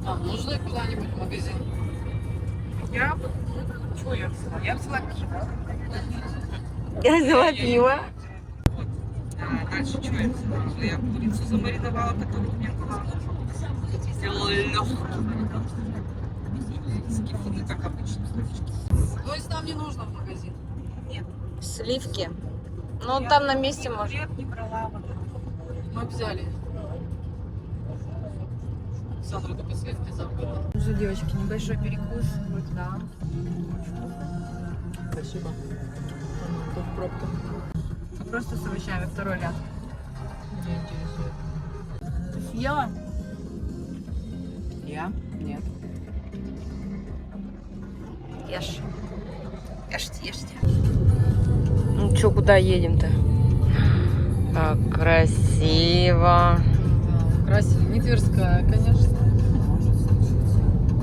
А нужно куда-нибудь в магазин? Что я взяла? Я взяла пиво. Я взяла пиво. Вот. Дальше что я взяла? Я курицу замариновала, которая у меня была. Сделала легкий. Скифоны, как обычно. То есть нам не нужно в магазин? Нет. Сливки. Ну, там на месте можно. Хлеб не брала. Вот это. Мы взяли. Сандра только сливки забыла. Уже, девочки, небольшой перекус. Да. Спасибо. Тут пробка. Просто с овощами, второй ряд. Не интересует. Ты съела? Я? Нет. Ешь. Ешьте. Ну что, куда едем-то? Так красиво. Да, красиво. Не Тверская, конечно.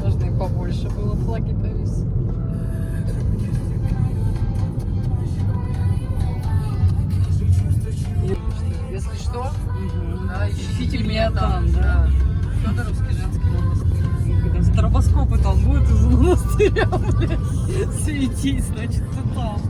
Должны побольше было флаги повесить. Если что, да, ищите меня там, да. Федоровский женский монастырь. Когда стробоскопы там будут из монастыря, блядь, светить, значит, ты там.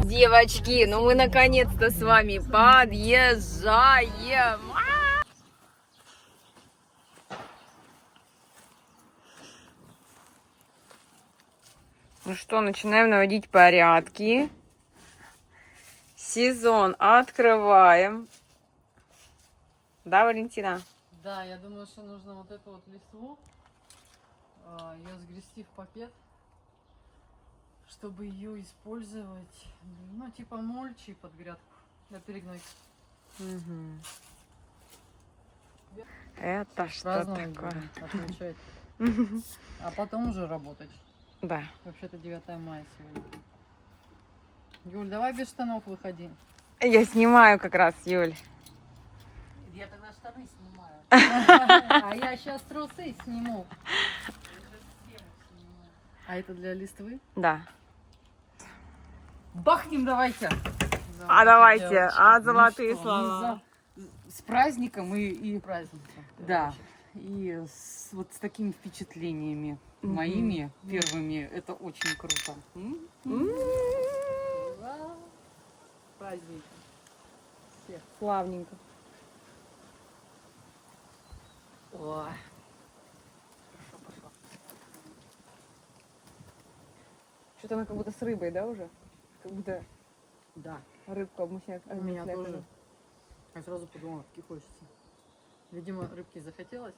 Девочки, ну мы наконец-то с вами подъезжаем. Ну что, начинаем наводить порядки. Сезон открываем. Да, Валентина? Да, я думаю, что нужно вот эту вот листву, ее сгрести в пакет, чтобы ее использовать, ну, типа мульчи под грядку для перегнойки. Угу. Это что Праздновать такое? будем, отмечать. А потом уже работать. Да. Вообще-то 9 мая сегодня. Юль, давай без штанов выходи. Я снимаю как раз, Юль. Я тогда штаны снимаю. А я сейчас трусы сниму. А это для листвы? Да. Бахнем давайте. А давайте, девочки. а золотые Ну что, слова. С праздником и Праздником. да, и вот с такими впечатлениями моими первыми, это очень круто. Ура! Праздник. Всех. Славненько. Ой. Хорошо пошло. Что-то она как будто с рыбой, да, уже? Как будто Да, рыбку обмусняет. У меня тоже. Я сразу подумала, какие хочется. Видимо, рыбки захотелось.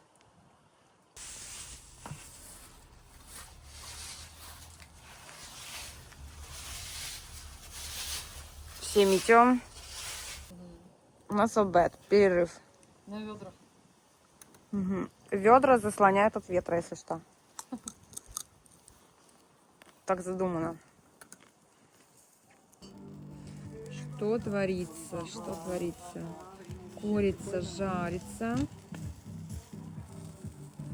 Все метем. У нас обед, перерыв. На ведрах. Угу. Ведра заслоняют от ветра, если что. Так задумано. Что творится? Что творится? Курица жарится.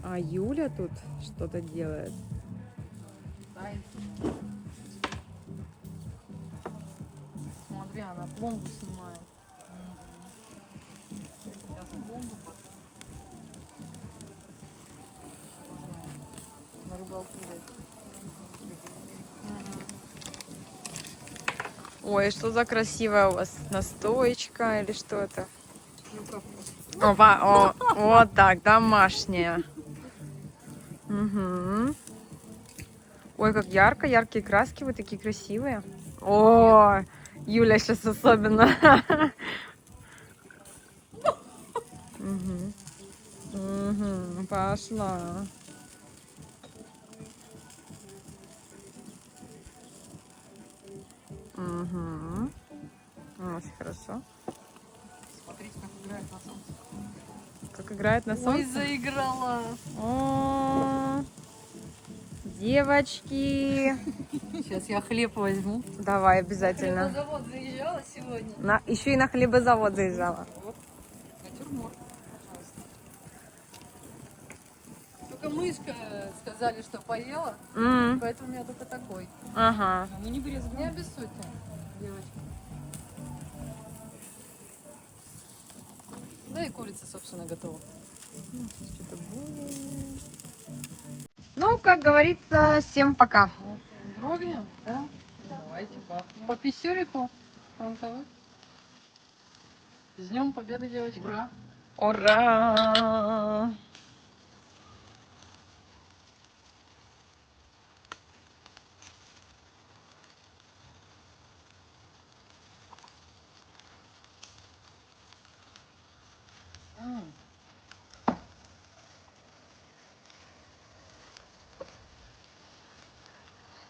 А Юля тут что-то делает. Смотри, она пломбу снимает. Сейчас пломбу на рыбалку взять. Ой, что за красивая у вас настоечка или что это? Опа, вот так, домашняя. Угу. Ой, как ярко, яркие краски, вы такие красивые. О, Юля сейчас особенно. Пошла. Очень хорошо. Смотрите, как играет на солнце. Как играет на Ой, солнце. заиграла. О, девочки. Сейчас я хлеб возьму. Давай, обязательно. Завод заезжала сегодня. Еще и на хлебозавод заезжала. Натюрморт. Только мышка сказали, что поела, поэтому у меня только такой. Ага. мы не брезгуем. Не обессудьте, девочки. Да и курица, собственно, готова. Ну, как говорится, всем пока. Здоровья, да? Давайте по писюрику. С Днем Победы, девочки. Ура! Ура!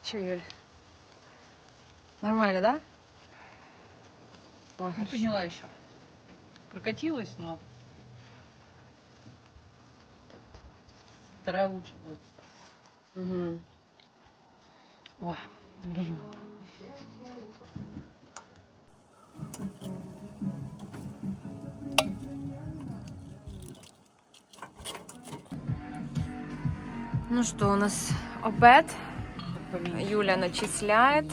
Че, Юль? Нормально, да? Ой, Не поняла еще. Прокатилась, но вторая лучше будет. Угу. Ой, Ну что, у нас обед. Юля начисляет.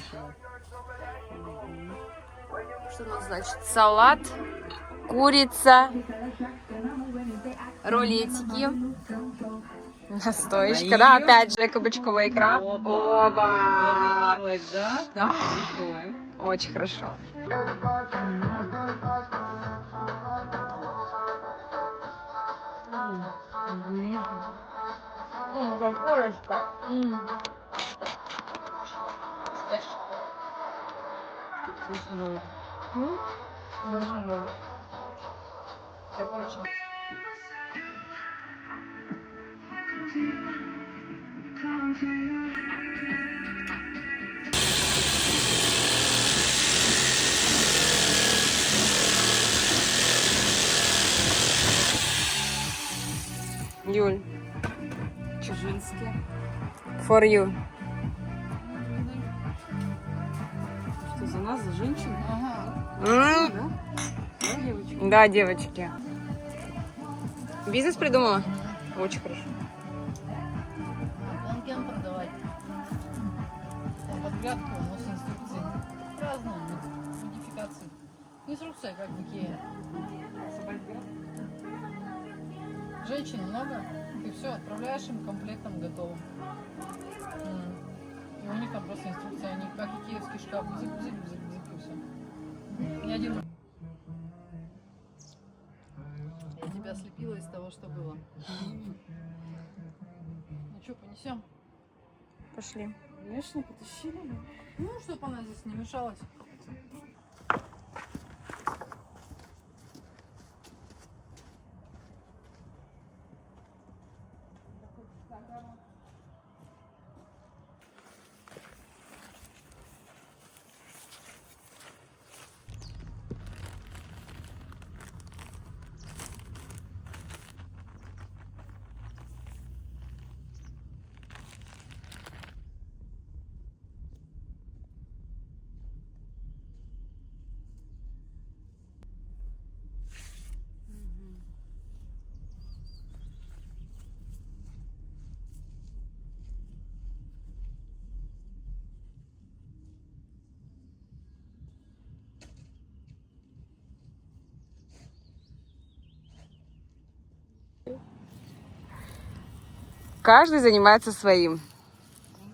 Что у нас значит? Салат, курица, рулетики, настоечка. Да, опять же кабачковая икра. Оба! да? Очень хорошо. Курочка. Юль, Чужинские. for you. Что, за нас, за женщин? Ага. М? Да? Да, девочки? Да, девочки. Бизнес придумала? Очень хорошо. Ланген продавать. Там подглядку, но с инструкцией. Разные модификации. Инструкция, как в Икее. Женщин много, ты все отправляешь им комплектом готовым. И у них там просто инструкция, они как икеевский шкаф, зип-зип-зип-зип и все. Ни один. Я тебя ослепила из того, что было. Ну что, понесем? Пошли. Конечно, потащили. Ну, чтобы она здесь не мешалась. Каждый занимается своим.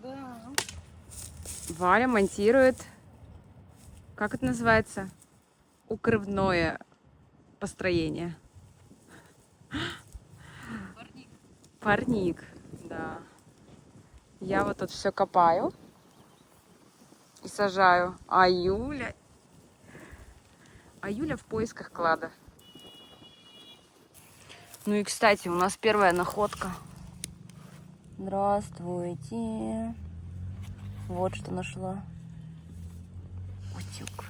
Да. Валя монтирует, как это называется? Укрывное построение. Парник, да. Я вот тут все копаю и сажаю. А Юля в поисках клада. Ну и, кстати, у нас первая находка. Здравствуйте. Вот что нашла. Утюг.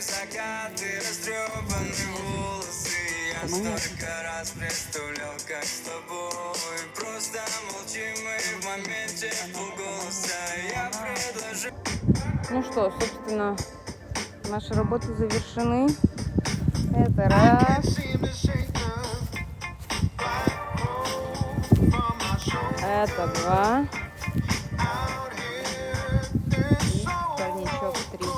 Закаты, растрепанные волосы. Я столько раз представлял, как с тобой. Просто молчим мы в моменте полголоса. Я предложу. Ну что, собственно, наши работы завершены. Это раз. Это два. И парничок 3.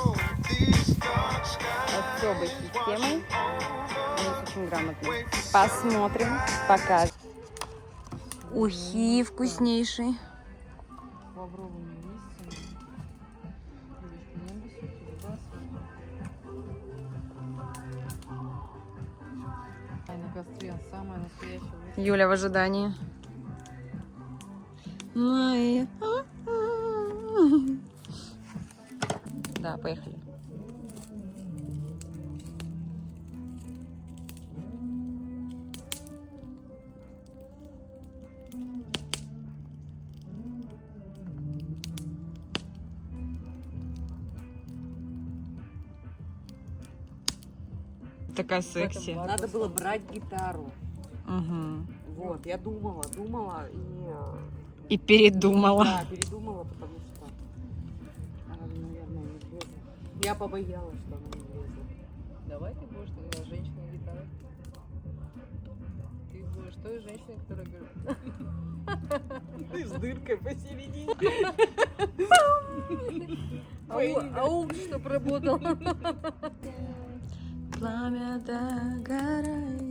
Особой системой. У нас очень грамотно. Посмотрим, покажем. Ухи вкуснейший. Лавровыми листьями. Девочки, не обессудьте, выбрасывайте. Ай, на костре самая настоящая выставка. Юля в ожидании. Мои. Да, поехали. Такая секси. Надо было брать гитару. Угу. Вот, я думала И передумала. да, передумала, потому что она, наверное, не влезет. Я побоялась, что она не влезет. Давай ты будешь тогда женщиной гитарой. Ты будешь той женщиной, которая говорит... Ты с дыркой посередине. Аук, чтоб работал. Пламя догорает.